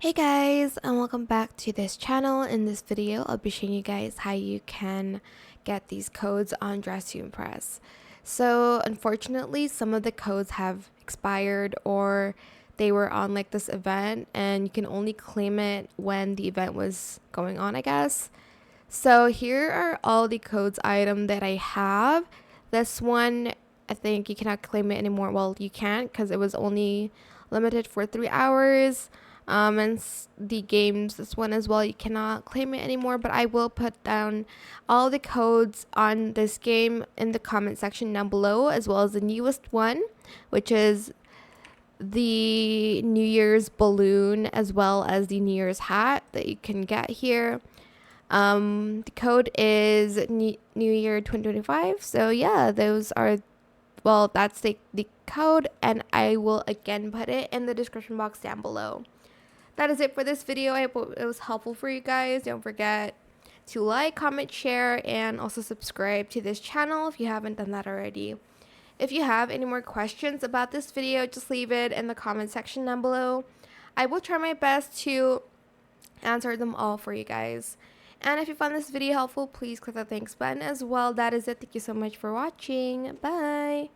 Hey guys, and welcome back to this channel. In this video, I'll be showing you guys how you can get these codes on Dress to Impress. So unfortunately, some of the codes have expired or they were on like this event and you can only claim it when the event was going on, I guess. So here are all the codes item that I have. This one, I think you cannot claim it anymore. Well, you can't because it was only limited for 3 hours. And the games, this one as well, you cannot claim it anymore, but I will put down all the codes on this game in the comment section down below, as well as the newest one, which is the New Year's balloon, as well as the New Year's hat that you can get here. The code is New Year 2025. So yeah, those are, well, that's the code, and I will again put it in the description box down below. That is it for this video. I hope it was helpful for you guys. Don't forget to like, comment, share, and also subscribe to this channel if you haven't done that already. If you have any more questions about this video, just leave it in the comment section down below. I will try my best to answer them all for you guys. And if you found this video helpful, please click the thanks button as well. That is it. Thank you so much for watching. Bye!